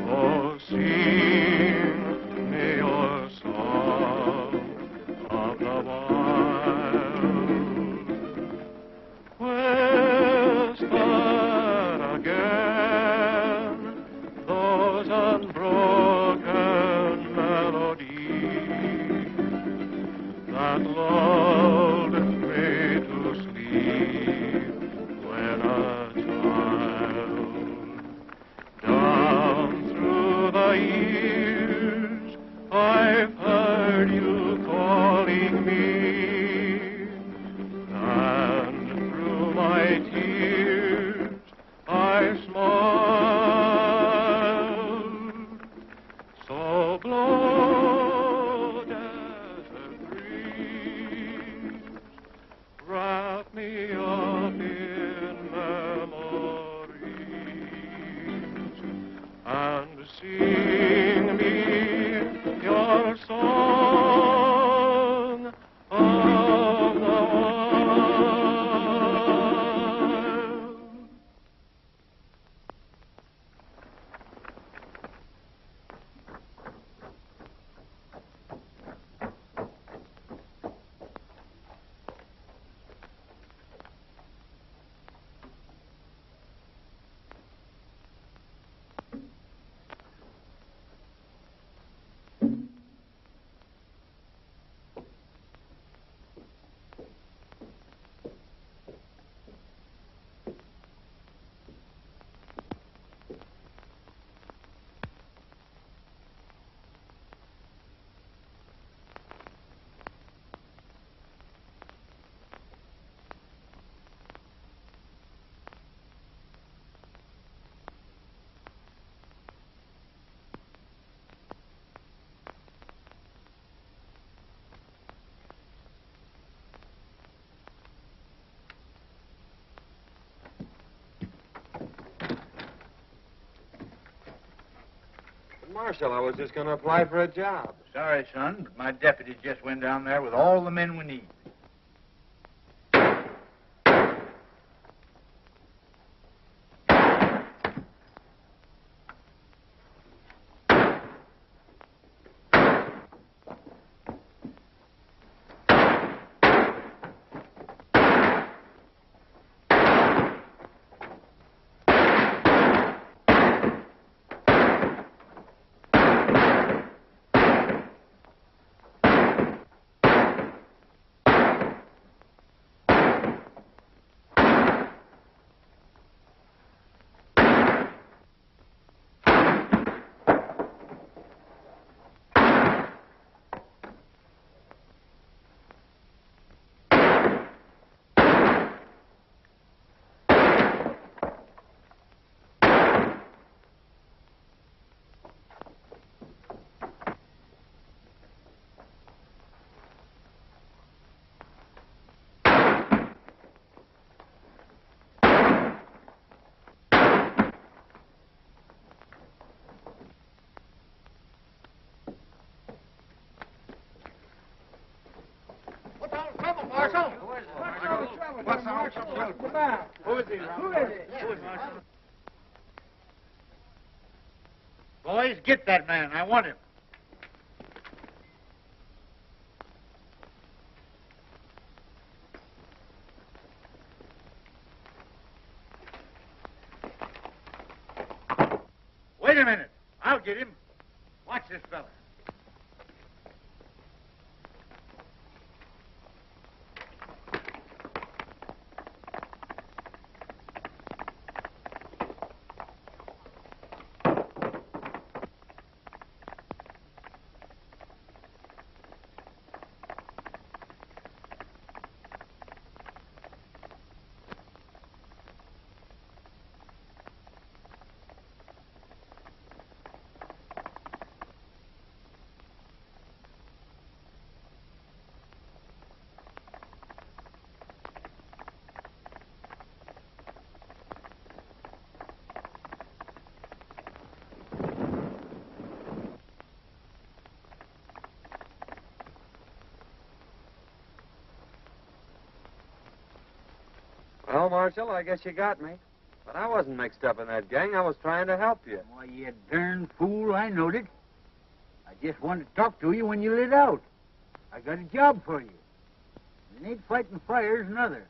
Oh, sing me your song of the wild. We'll start again those unbroken melodies that lulled me to sleep when a child. Down through the years I've heard you calling me, and through my tears I smiled. So blow, desert breeze, wrap me up in memories, and sing me your song of the wild. Marshal, I was just going to apply for a job. Sorry, son, but my deputy just went down there with all the men we need. Boys, get that man. I want him. Wait a minute. I'll get him. Watch this fella. Well, Marshal, I guess you got me. But I wasn't mixed up in that gang. I was trying to help you. Why, you darn fool, I knowed it. I just wanted to talk to you when you lit out. I got a job for you. It ain't fighting fires, nother.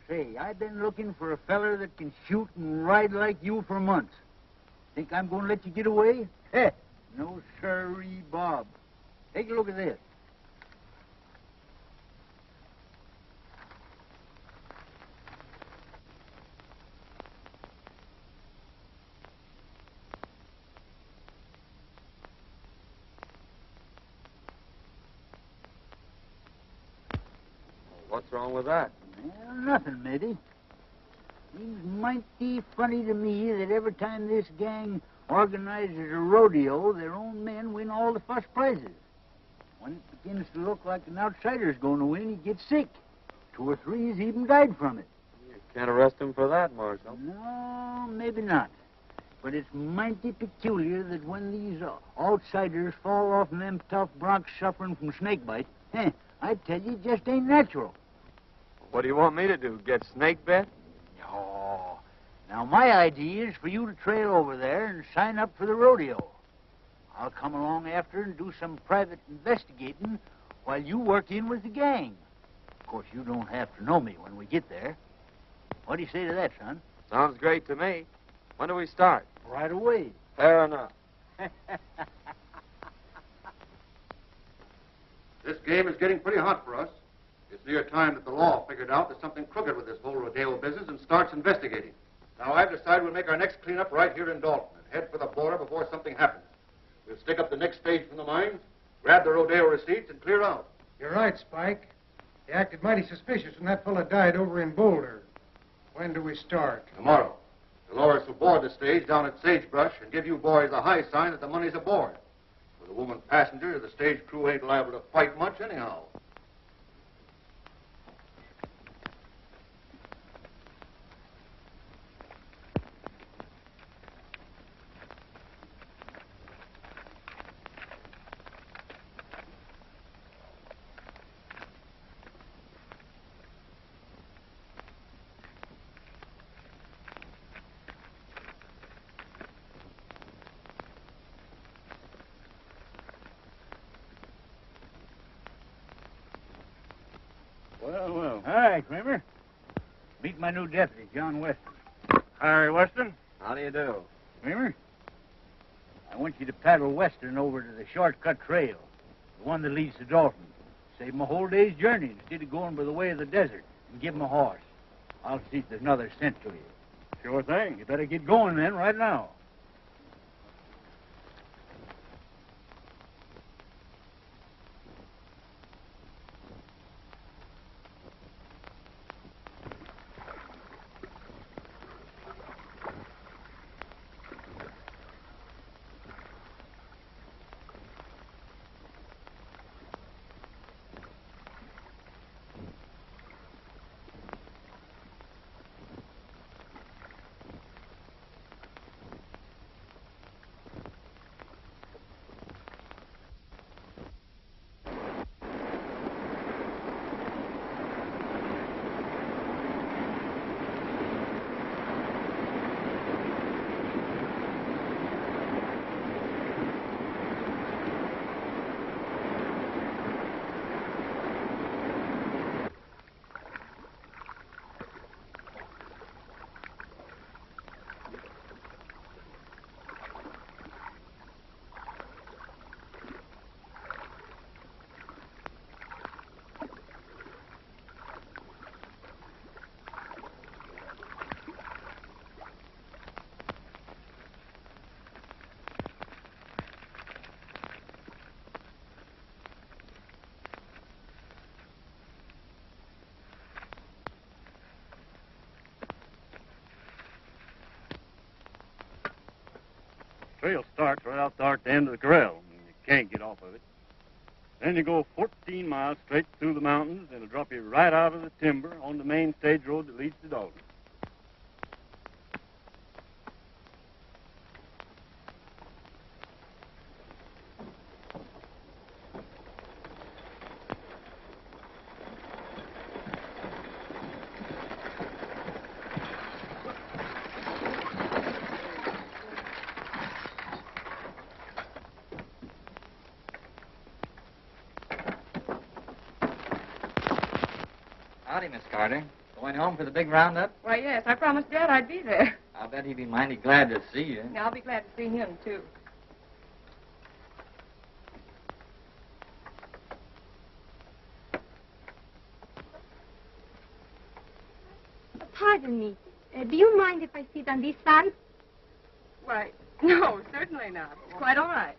Say, I've been looking for a feller that can shoot and ride like you for months. Think I'm going to let you get away? Heh, no sirree, Bob. Take a look at this. What's wrong with that? Well, nothing, matey. Seems mighty funny to me that every time this gang organizes a rodeo, their own men win all the first prizes. When it begins to look like an outsider's going to win, he gets sick. 2 or 3 has even died from it. You can't arrest him for that, Marshal. No, maybe not. But it's mighty peculiar that when these outsiders fall off them tough broncs suffering from snakebite, I tell you, it just ain't natural. What do you want me to do? Get snake bit? Oh, now my idea is for you to trail over there and sign up for the rodeo. I'll come along after and do some private investigating while you work in with the gang. Of course, you don't have to know me when we get there. What do you say to that, son? Sounds great to me. When do we start? Right away. Fair enough. This game is getting pretty hot for us. It's near time that the law figured out there's something crooked with this whole rodeo business and starts investigating. Now, I've decided we'll make our next cleanup right here in Dalton and head for the border before something happens. We'll stick up the next stage from the mines, grab the rodeo receipts, and clear out. You're right, Spike. He acted mighty suspicious when that fella died over in Boulder. When do we start? Tomorrow. Dolores will board the stage down at Sagebrush and give you boys a high sign that the money's aboard. With a woman passenger, the stage crew ain't liable to fight much anyhow. Well. Hi, Kramer. Meet my new deputy, John Weston. Harry Weston? How do you do? Kramer, I want you to paddle Western over to the shortcut trail, the one that leads to Dalton. Save him a whole day's journey instead of going by the way of the desert, and give him a horse. I'll see if there's another sent to you. Sure thing. You better get going then, right now. Trail starts right out there at the end of the corral. And you can't get off of it. Then you go 14 miles straight through the mountains, and it'll drop you right out of the timber on the main stage road that leads to Dalton. Howdy, Miss Carter. Going home for the big roundup? Why, yes, I promised Dad I'd be there. I'll bet he'd be mighty glad to see you. Now, I'll be glad to see him, too. Pardon me. Do you mind if I sit on this side? Why, no, certainly not. It's quite all right.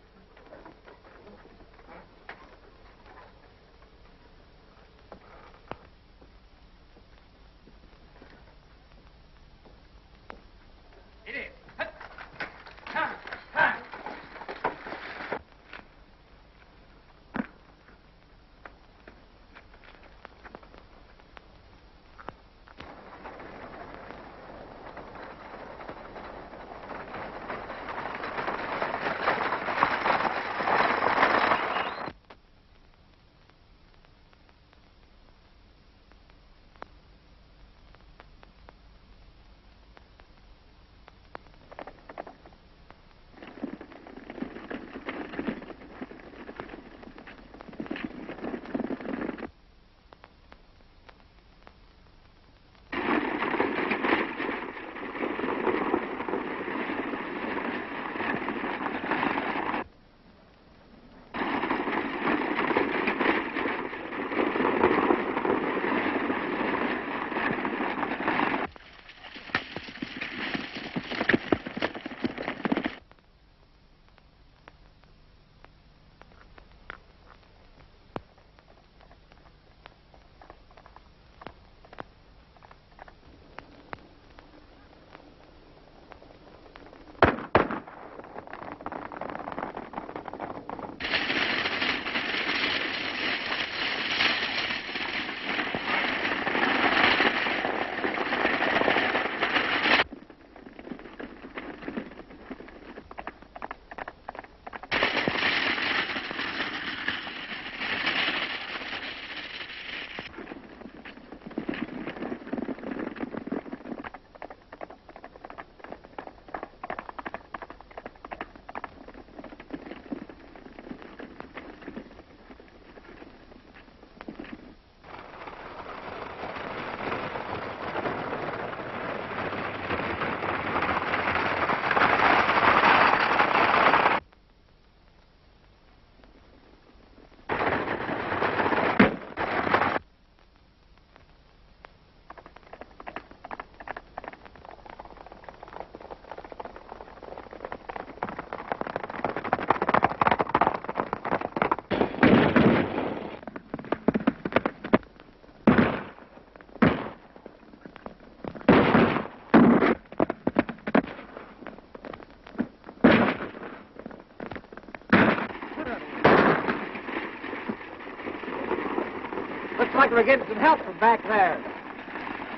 Looks like we're getting some help from back there.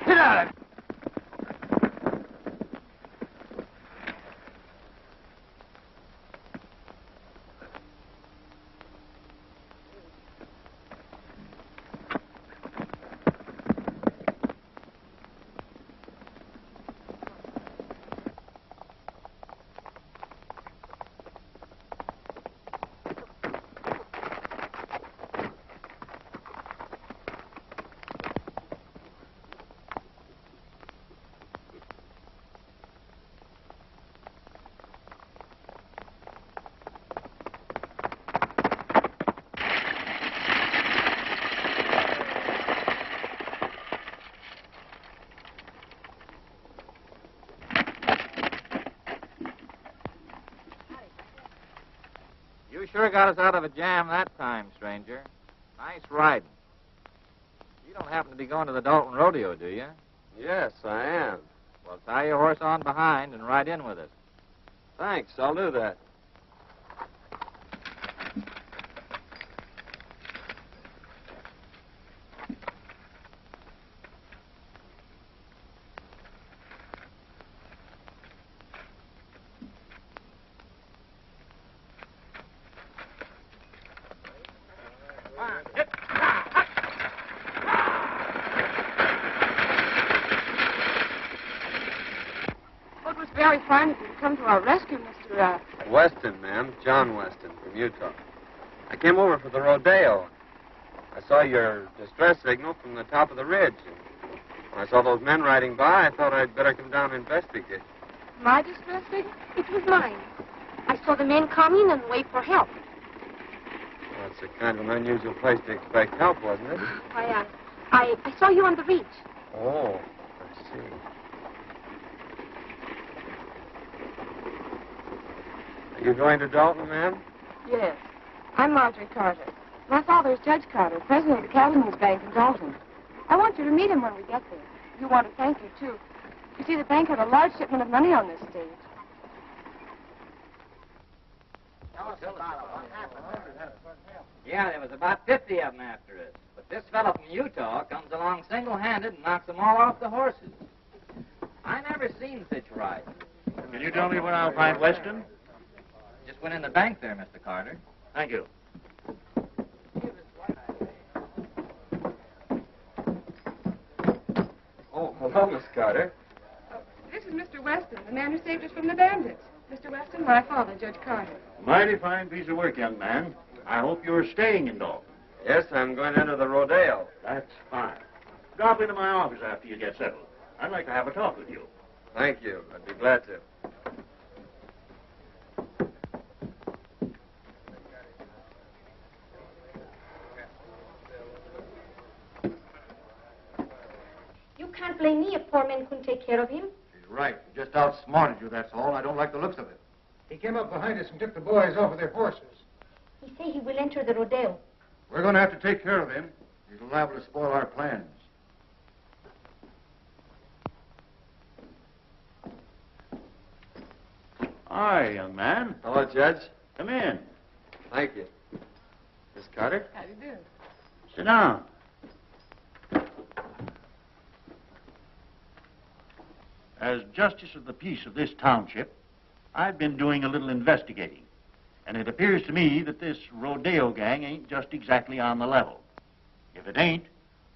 Get out of it. You sure got us out of a jam that time, stranger. Nice riding. You don't happen to be going to the Dalton Rodeo, do you? Yes, I am. Well, tie your horse on behind and ride in with us. Thanks, I'll do that. Well, it was very fine of you to come to our rescue, Mr. Weston, ma'am. John Weston from Utah. I came over for the rodeo. I saw your distress signal from the top of the ridge. When I saw those men riding by, I thought I'd better come down and investigate. My distress signal? It was mine. I saw the men coming and wait for help. Well, it's a kind of an unusual place to expect help, wasn't it? Why, I saw you on the reach. Oh, I see. Are you going to Dalton, ma'am? Yes. I'm Marjorie Carter. My father is Judge Carter, president of the Cattlemen's Bank in Dalton. I want you to meet him when we get there. You want to thank you, too. You see, the bank had a large shipment of money on this stage. Yeah, there was about 50 of them after us. But this fellow from Utah comes along single-handed and knocks them all off the horses. I never seen such riding. Can you tell me where I'll find Weston? Just went in the bank there, Mr. Carter. Thank you. Oh, hello, Miss Carter. This is Mr. Weston, the man who saved us from the bandits. Mr. Weston, my father, Judge Carter. Mighty fine piece of work, young man. I hope you're staying in Dalton. Yes, I'm going into the rodeo. That's fine. Drop into my office after you get settled. I'd like to have a talk with you. Thank you. I'd be glad to. You can't blame me if poor men couldn't take care of him. She's right. He just outsmarted you, that's all. I don't like the looks of it. He came up behind us and took the boys off of their horses. He say he will enter the rodeo. We're going to have to take care of him. He's liable to spoil our plans. Hi, young man. Hello, Judge. Come in. Thank you. Miss Carter? How do you do? Sit down. As justice of the peace of this township, I've been doing a little investigating. And it appears to me that this rodeo gang ain't just exactly on the level. If it ain't,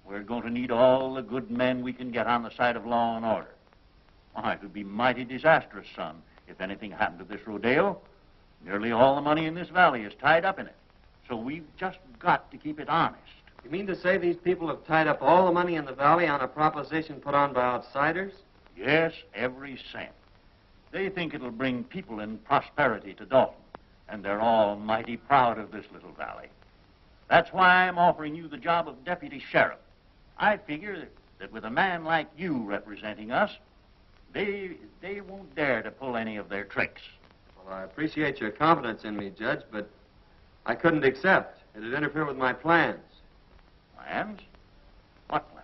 we're going to need all the good men we can get on the side of law and order. Why, it would be mighty disastrous, son, if anything happened to this rodeo. Nearly all the money in this valley is tied up in it. So we've just got to keep it honest. You mean to say these people have tied up all the money in the valley on a proposition put on by outsiders? Yes, every cent. They think it'll bring people and prosperity to Dalton, and they're all mighty proud of this little valley. That's why I'm offering you the job of deputy sheriff. I figure that with a man like you representing us, they won't dare to pull any of their tricks. Well, I appreciate your confidence in me, Judge, but I couldn't accept. It'd interfere with my plans. Plans? What plans?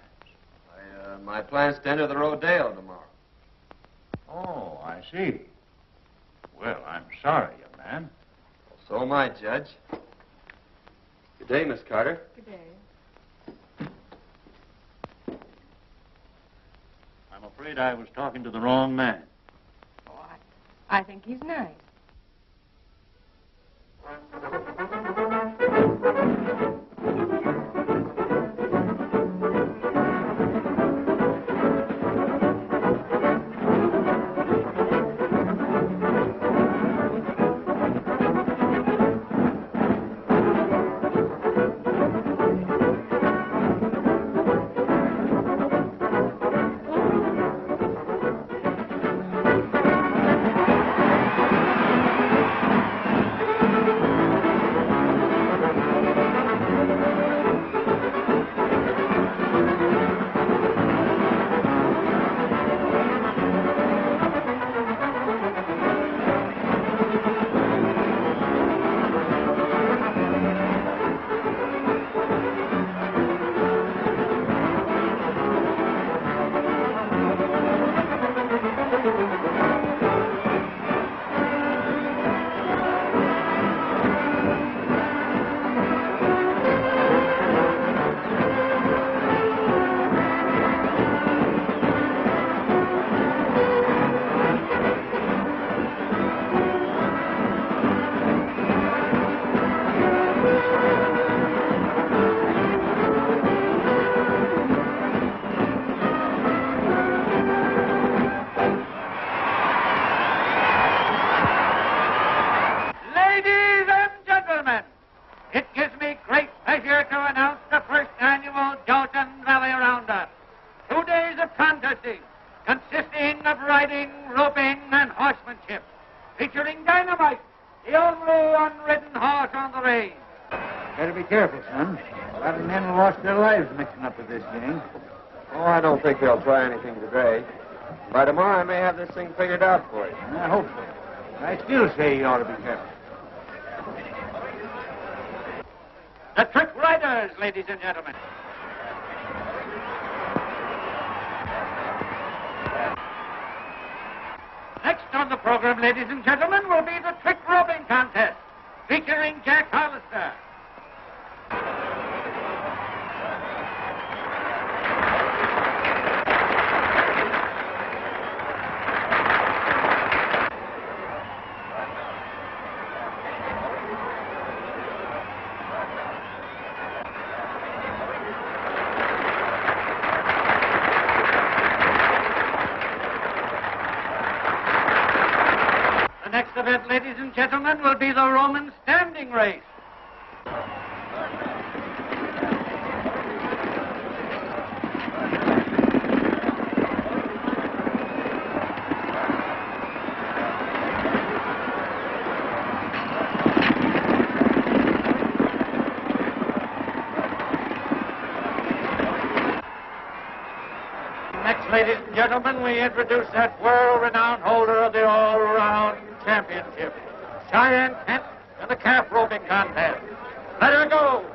My plans to enter the rodeo tomorrow. Oh, I see. Well, I'm sorry, young man. So am I, Judge. Good day, Miss Carter. Good day. I'm afraid I was talking to the wrong man. Oh, I think he's nice. riding, roping, and horsemanship, featuring Dynamite, the only unridden horse on the range. Better be careful, son. A lot of men lost their lives mixing up with this gang. Oh, I don't think they'll try anything today. By tomorrow, I may have this thing figured out for you. I hope so. I still say you ought to be careful. The Trick Riders, ladies and gentlemen. Next on the program, ladies and gentlemen, will be the Trick Roping Contest, featuring Jack Hollister. The next event, ladies and gentlemen, will be the Roman standing race. Next, ladies and gentlemen, we introduce that world-renowned holder of the all-around championship, Cheyenne Kent, in the calf roping contest. Let her go!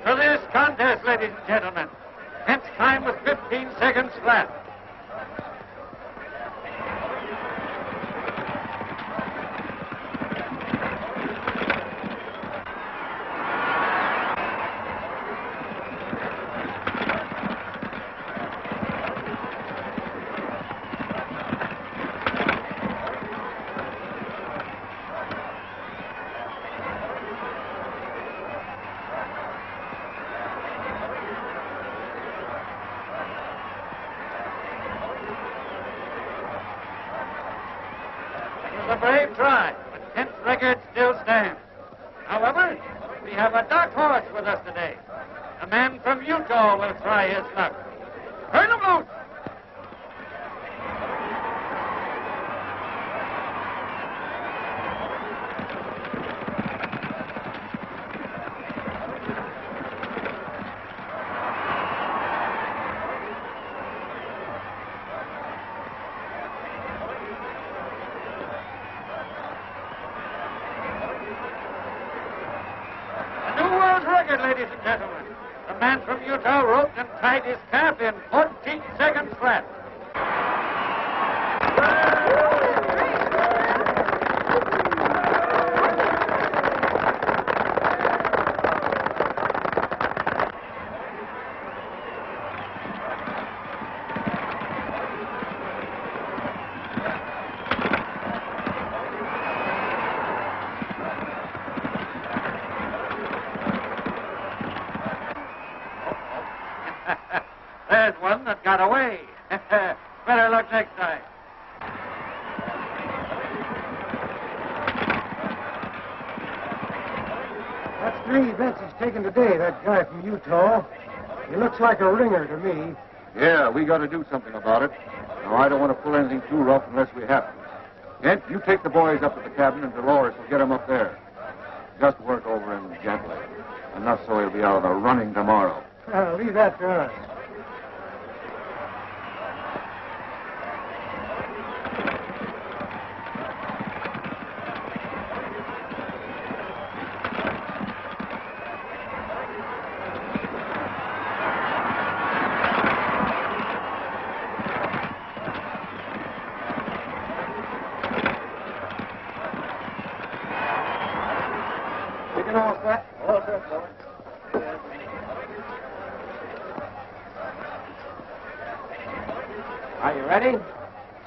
For this contest, ladies and gentlemen. Kent's time was 15 seconds flat. A brave try, but Kent's record still stands. However, we have a dark horse with us today. A man from Utah will try his luck. Turn him loose! Ladies and gentlemen, the man from Utah roped and tied his calf in 14 seconds flat. There's one that got away. Better luck next time. That's 3 events he's taken today, that guy from Utah. He looks like a ringer to me. Yeah, we got to do something about it. Now, I don't want to pull anything too rough unless we have to. Kent, you take the boys up to the cabin, and Dolores will get them up there. Just work over him gently. Enough so he'll be out of the running tomorrow. Leave that to us. Taking all set? All set, boy. Are you ready?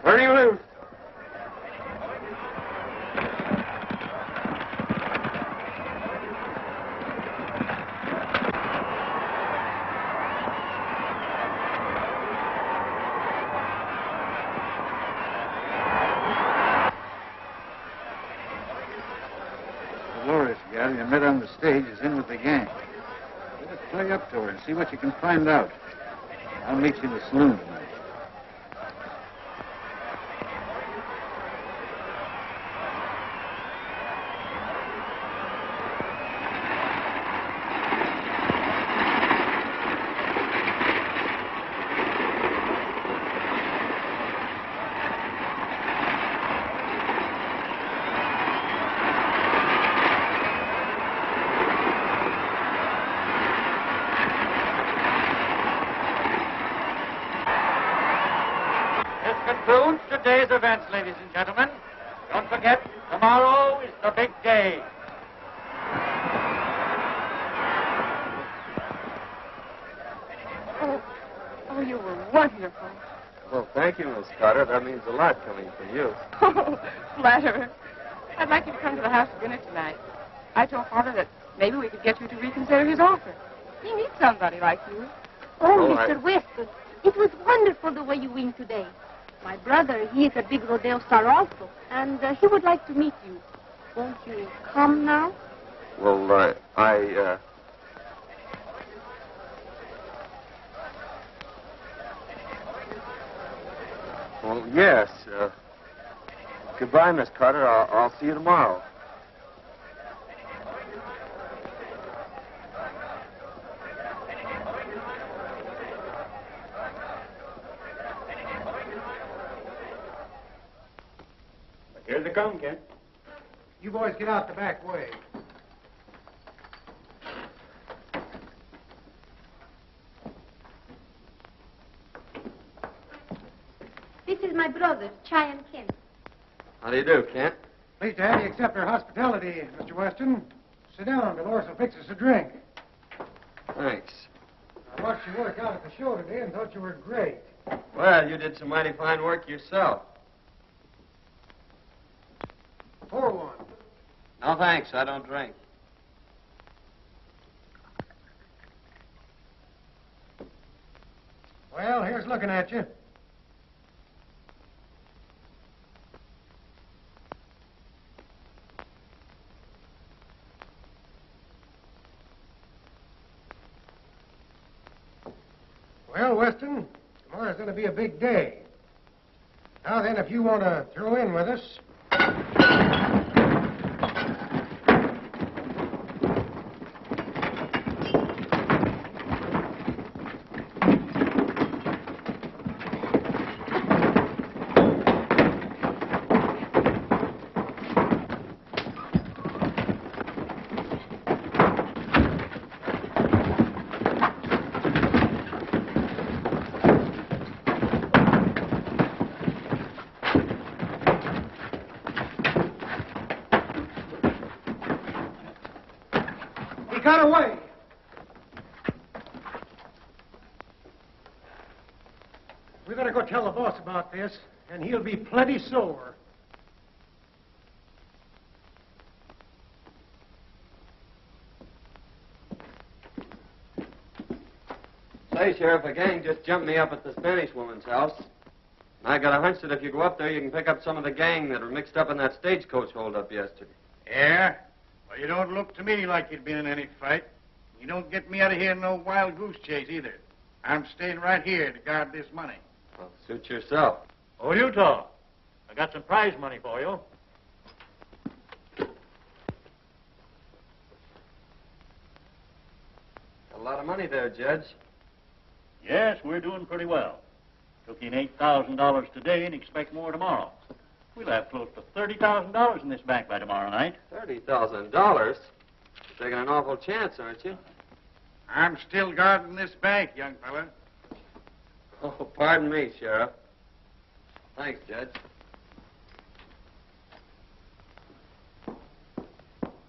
Turning loose. Dolores gal you met on the stage is in with the gang. Better play up to her and see what you can find out. I'll meet you in the saloon tonight. This concludes today's events, ladies and gentlemen. Don't forget, tomorrow is the big day. Oh, you were wonderful. Well, thank you, Miss Carter. That means a lot coming from you. Oh, flatterer. I'd like you to come to the house for dinner tonight. I told Father that maybe we could get you to reconsider his offer. He needs somebody like you. Oh, Well, Mr. Weston, it was wonderful the way you win today. My brother, he is a big rodeo star also, and he would like to meet you. Won't you come now? Well, Well, yes. Goodbye, Miss Carter. I'll see you tomorrow. Here they come, Kent. You boys get out the back way. This is my brother, Cheyenne Kent. How do you do, Kent? Pleased to have you accept our hospitality, Mr. Weston. Sit down. Dolores will fix us a drink. Thanks. I watched you work out at the show today and thought you were great. Well, you did some mighty fine work yourself. Pour one. No, thanks. I don't drink. Well, here's looking at you. Well, Weston, tomorrow's going to be a big day. Now then, if you want to throw in with us. He got away. We better go tell the boss about this, and he'll be plenty sore. Say, Sheriff, a gang just jumped me up at the Spanish woman's house. And I got a hunch that if you go up there, you can pick up some of the gang that were mixed up in that stagecoach holdup yesterday. Yeah? Well, you don't look to me like you'd been in any fight. You don't get me out of here in no wild goose chase either. I'm staying right here to guard this money. Well, suit yourself. Oh, Utah, I got some prize money for you. A lot of money there, Judge. Yes, we're doing pretty well. Took in $8,000 today and expect more tomorrow. We'll have close to $30,000 in this bank by tomorrow night. $30,000? You're taking an awful chance, aren't you? I'm still guarding this bank, young fella. Oh, pardon me, Sheriff. Thanks, Judge.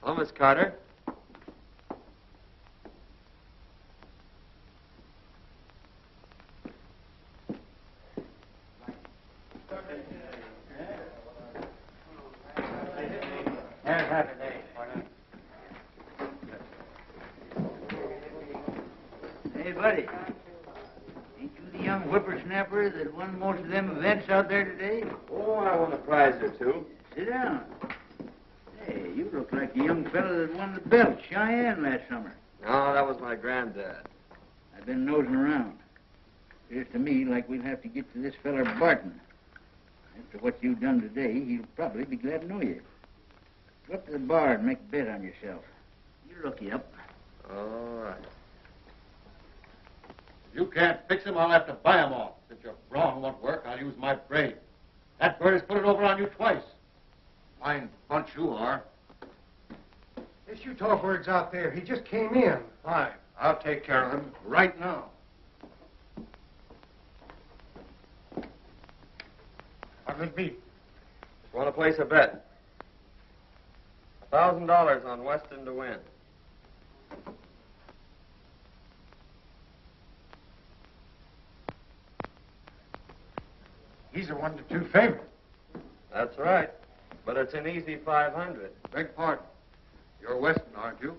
Hello, Miss Carter. Saturday, partner. Hey, buddy. Ain't you the young whippersnapper that won most of them events out there today? Oh, I won a prize or two. Sit down. Hey, you look like the young fellow that won the belt, Cheyenne, last summer. No, that was my granddad. I've been nosing around. Appears to me like we'll have to get to this feller Barton. After what you've done today, he'll probably be glad to know you. Go up to the bar and make a bet on yourself. You look you up. All right. If you can't fix him, I'll have to buy him off. Since your brawn won't work, I'll use my brain. That bird has put it over on you twice. Fine bunch you are. Yes, you talk words out there. He just came in. Fine. I'll take care of him right now. What'll it be? Just want to place a bet. $1,000 on Weston to win. He's a 1-2 favorite. That's right. But it's an easy 500. Beg pardon. You're Weston, aren't you?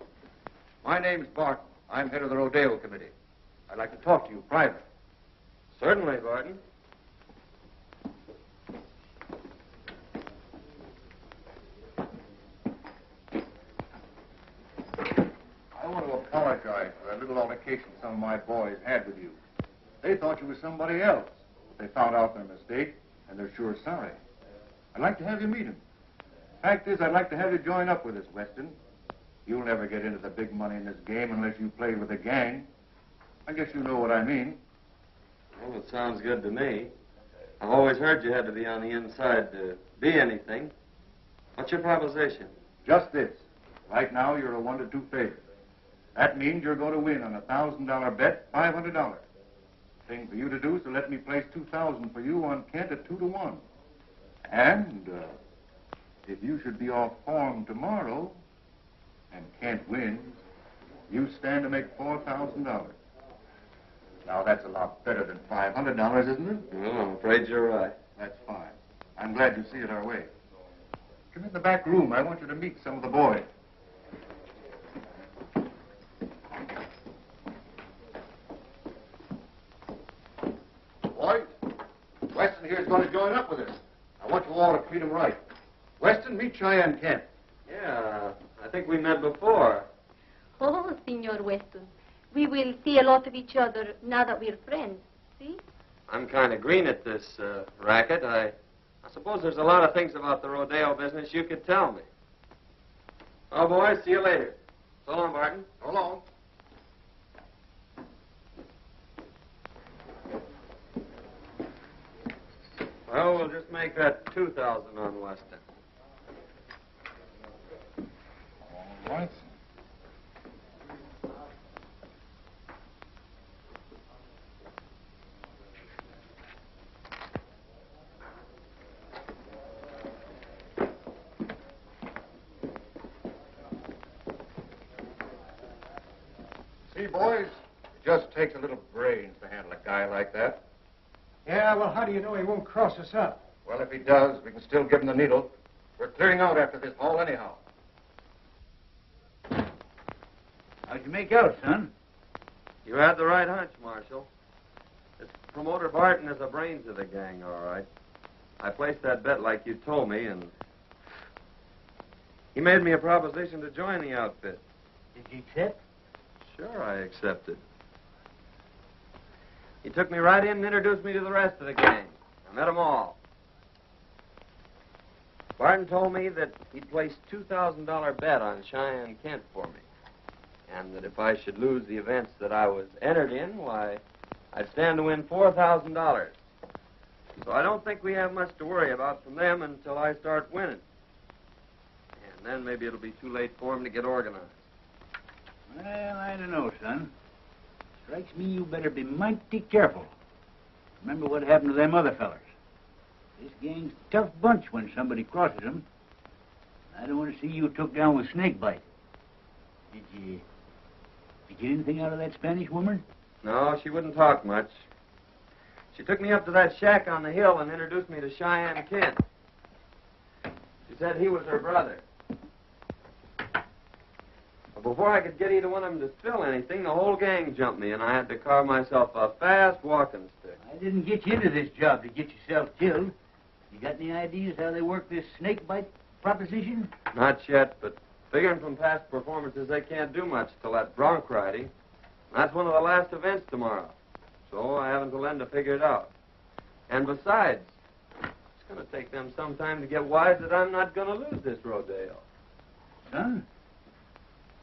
My name's Barton. I'm head of the Rodeo Committee. I'd like to talk to you private. Certainly, Barton. I want to apologize for that little altercation some of my boys had with you. They thought you were somebody else. They found out their mistake, and they're sure sorry. I'd like to have you meet them. Fact is, I'd like to have you join up with us, Weston. You'll never get into the big money in this game unless you play with a gang. I guess you know what I mean. Well, it sounds good to me. I've always heard you had to be on the inside to be anything. What's your proposition? Just this. Right now, you're a 1-2 favorite. That means you're going to win on a $1,000 bet, $500. Thing for you to do is to let me place $2,000 for you on Kent at 2-1. And if you should be off form tomorrow and Kent wins, you stand to make $4,000. Now, that's a lot better than $500, isn't it? Well, I'm afraid you're right. That's fine. I'm glad you see it our way. Come in the back room. I want you to meet some of the boys. Boys, Weston here is going to join up with us. I want you all to treat him right. Weston, meet Cheyenne Kent. Yeah, I think we met before. Oh, Senor Weston. We will see a lot of each other now that we're friends. See? I'm kind of green at this racket. I suppose there's a lot of things about the rodeo business you could tell me. Oh, boys, see you later. So long, Barton. So long. Well, we'll just make that 2,000 on Weston. All right. See, boys, it just takes a little brains to handle a guy like that. Yeah, well, how do you know he won't cross us up? Well, if he does, we can still give him the needle. We're clearing out after this haul anyhow. How'd you make out, son? You had the right hunch, Marshal. This promoter Barton is the brains of the gang, all right. I placed that bet like you told me, and he made me a proposition to join the outfit. Did you accept? Sure, I accepted. He took me right in and introduced me to the rest of the gang. I met them all. Barton told me that he'd placed $2,000 bet on Cheyenne Kent for me, and that if I should lose the events that I was entered in, why, I'd stand to win $4,000. So I don't think we have much to worry about from them until I start winning. And then maybe it'll be too late for them to get organized. Well, I don't know, son. Strikes me you better be mighty careful. Remember what happened to them other fellers. This gang's a tough bunch when somebody crosses them. I don't want to see you took down with snakebite. Did you get anything out of that Spanish woman? No, she wouldn't talk much. She took me up to that shack on the hill and introduced me to Cheyenne Kent. She said he was her brother. But before I could get either one of them to spill anything, the whole gang jumped me, and I had to carve myself a fast walking stick. I didn't get you into this job to get yourself killed. You got any ideas how they work this snake bite proposition? Not yet, but figuring from past performances, they can't do much till that bronc riding. That's one of the last events tomorrow. So I have until then to figure it out. And besides, it's going to take them some time to get wise that I'm not going to lose this rodeo. Son,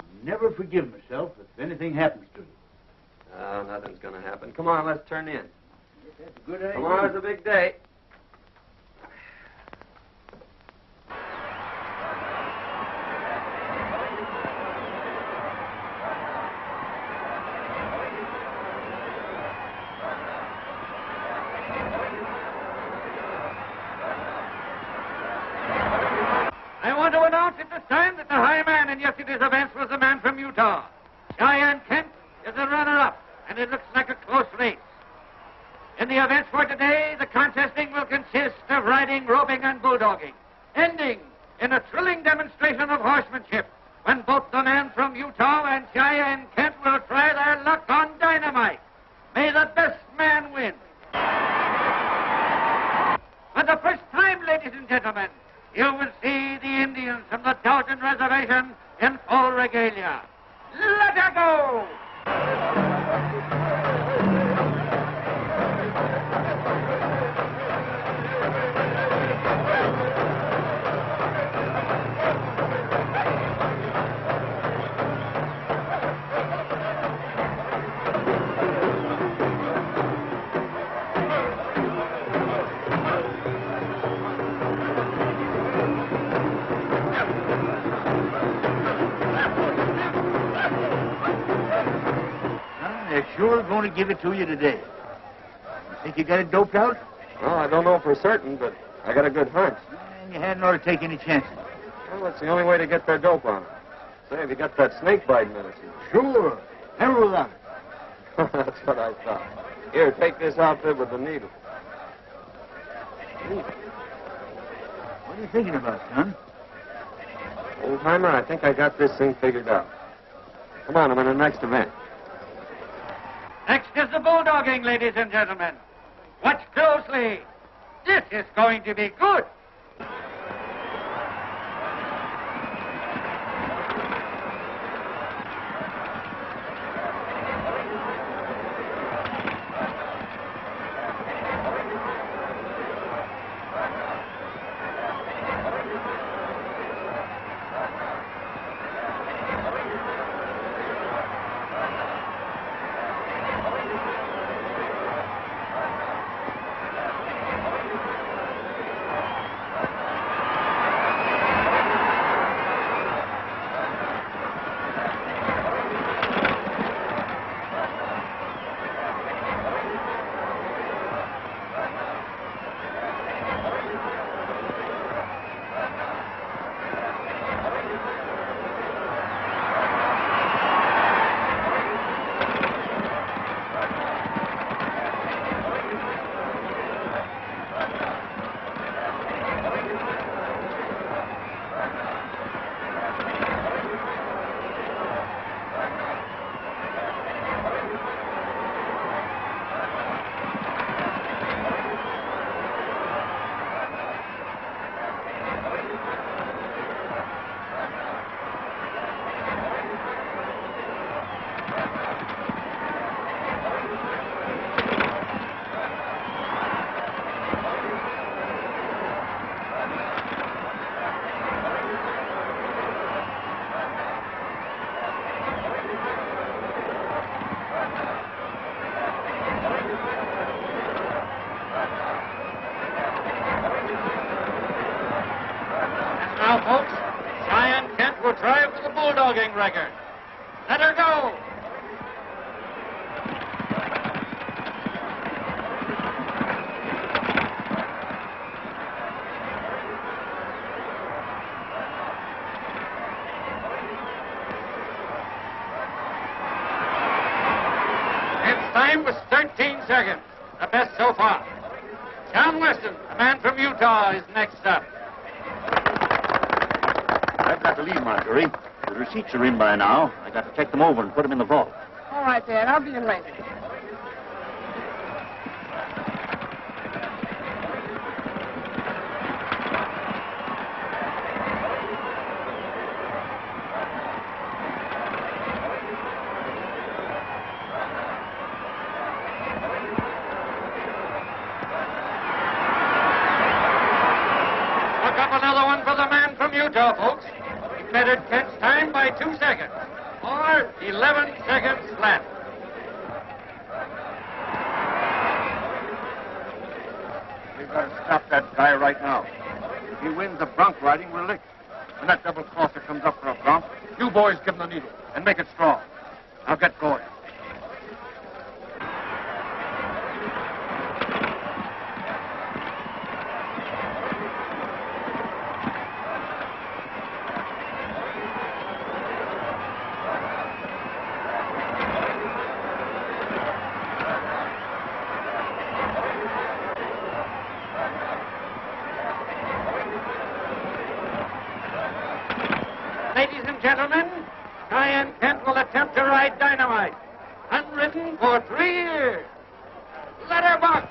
I'll never forgive myself if anything happens to you. Nothing's going to happen. Come on, let's turn in. That's a good idea. Tomorrow's a big day. I want to announce at this time that the high man in yesterday's events was the man from Utah. Cheyenne Kent is the runner-up, and it looks like a close race. In the events for today, the contesting will consist of riding, roping, and bulldogging, ending in a thrilling demonstration of horsemanship when both the man from Utah and Cheyenne Kent will try their luck on dynamite. May the best man win. For the first time, ladies and gentlemen, you will see the Indians from the Dalton Reservation in full regalia. Let her go! They're sure going to give it to you today. You think you got it doped out? Well, I don't know for certain, but I got a good hunch. And you hadn't ought to take any chances. Well, that's the only way to get their dope on it. Say, have you got that snake bite medicine? Sure. Never without it. That's what I thought. Here, take this outfit with the needle. What are you thinking about, son? Old timer, I think I got this thing figured out. Come on, I'm in the next event. Next is the bulldogging, ladies and gentlemen. Watch closely. This is going to be good. Now, folks, Cheyenne Kent will try for the bulldogging record. Let her go. Its time was 13 seconds, the best so far. John Weston, a man from Utah, is next up. I've got the lead, Marjorie. The The receipts are in by now. I got to check them over and put them in the vault. All right, Dad. I'll be in later. Look up another one for the man from Utah, folks. He bettered Kent's time by 2 seconds. Or 11 seconds flat. We've got to stop that guy right now. If he wins the bronc riding, we're licked. When that double crosser comes up for a bronc, you boys give him the needle and make it strong. Now get going. Ladies and gentlemen, Cheyenne Kent will attempt to ride Dynamite. Unridden for 3 years. Letterbox.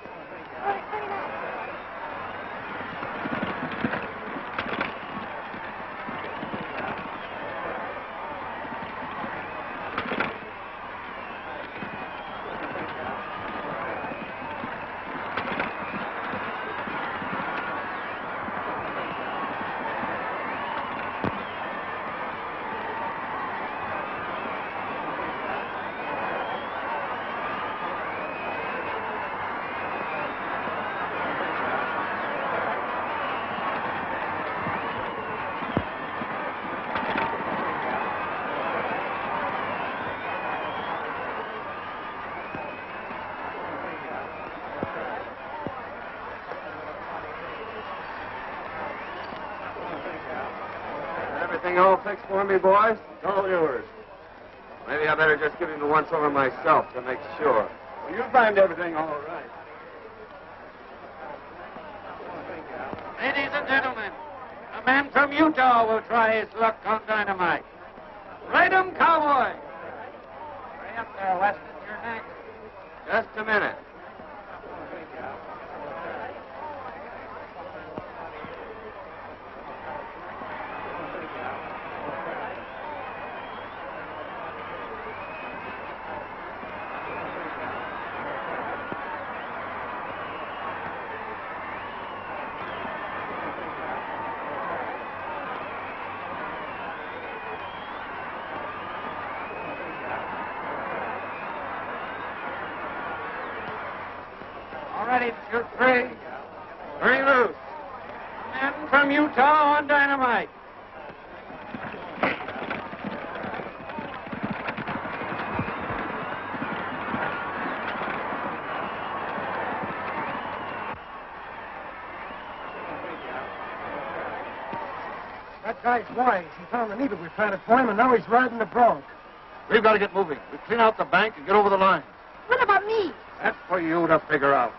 Everything all fixed for me, boys? It's all yours. Maybe I better just give him the once-over myself to make sure. Well, you'll find everything all right. Ladies and gentlemen, a man from Utah will try his luck on Dynamite. Ride 'em, cowboy. Hurry up there, Weston. You're next. Just a minute. All ready, shoot 3. Bring loose. A man from Utah on Dynamite. That guy's wise. He found the needle we planted for him, and now he's riding the bronc. We've got to get moving. We clean out the bank and get over the line. What about me? That's for you to figure out.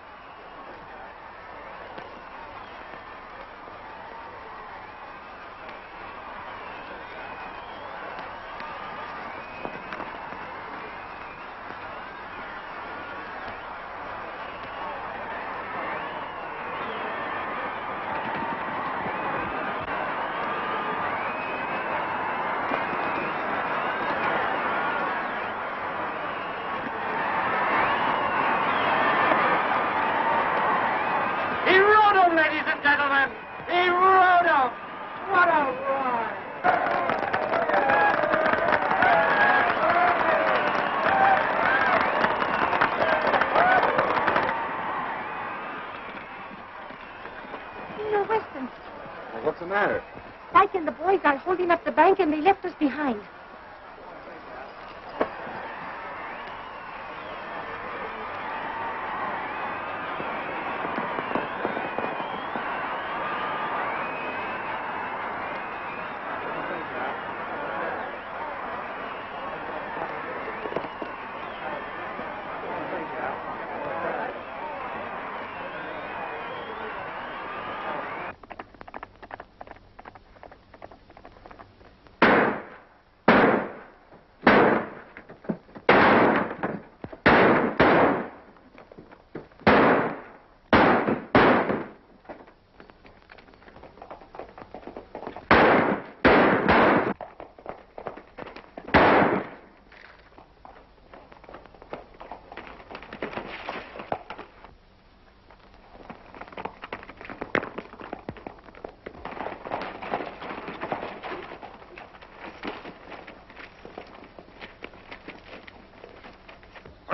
He rode him, ladies and gentlemen. He rode him. What a ride. Senor Weston, Well, what's the matter? Dyke and the boys are holding up the bank, and they left us behind.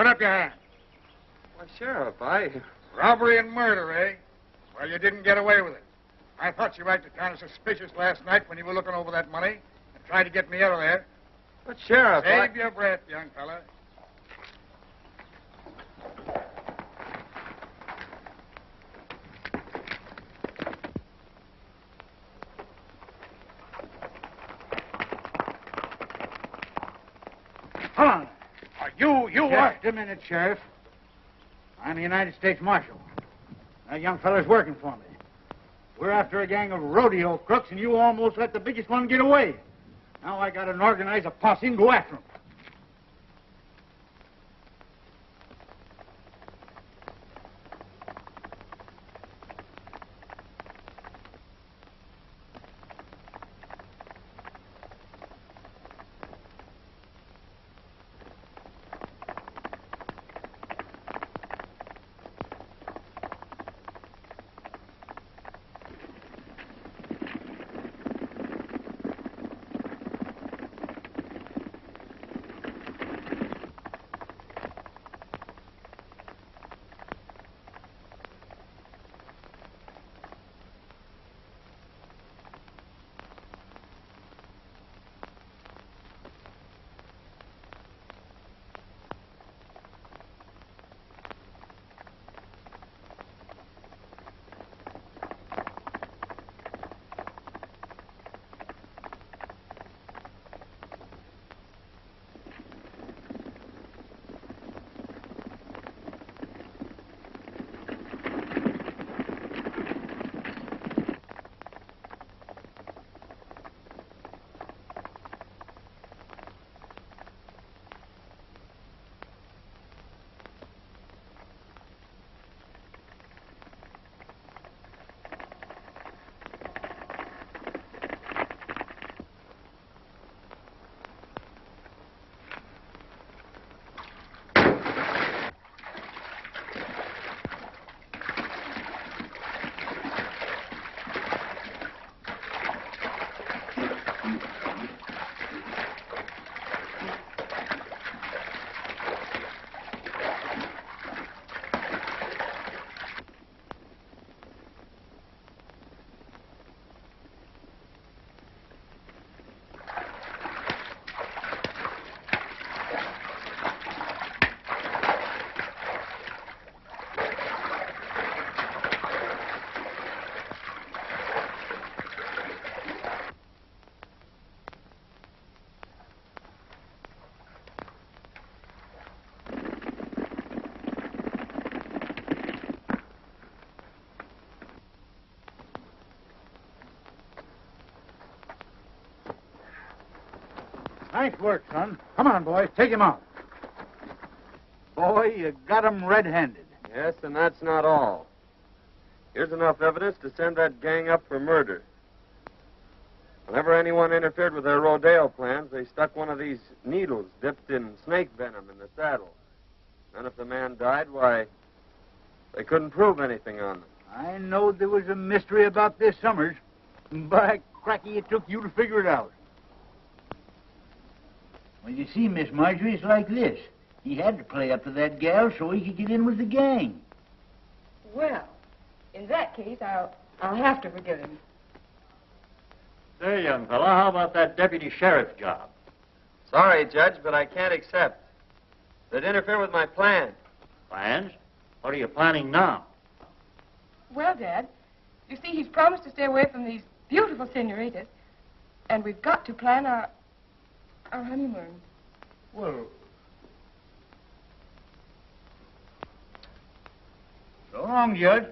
Put up your hand. Why, Sheriff, Robbery and murder, eh? Well, you didn't get away with it. I thought you acted kind of suspicious last night when you were looking over that money and tried to get me out of there. But, Sheriff, Save your breath, young fella. Hold on. You what? Just a minute, Sheriff. I'm the United States Marshal. That young fella's working for me. We're after a gang of rodeo crooks, and you almost let the biggest one get away. Now I gotta organize a posse and go after him. Nice work, son. Come on, boys. Take him out. Boy, you got him red-handed. Yes, and that's not all. Here's enough evidence to send that gang up for murder. Whenever anyone interfered with their rodeo plans, they stuck one of these needles dipped in snake venom in the saddle. And if the man died, why, they couldn't prove anything on them. I know there was a mystery about this, Summers. By cracky, it took you to figure it out. Well, you see, Miss Marjorie, it's like this. He had to play up to that gal so he could get in with the gang. Well, in that case, I'll have to forgive him. Say, young fella, how about that deputy sheriff job? Sorry, Judge, but I can't accept. They'd interfere with my plan. Plans? What are you planning now? Well, Dad, you see, he's promised to stay away from these beautiful senoritas, and we've got to plan our honeymoon. Well, so long, Judge.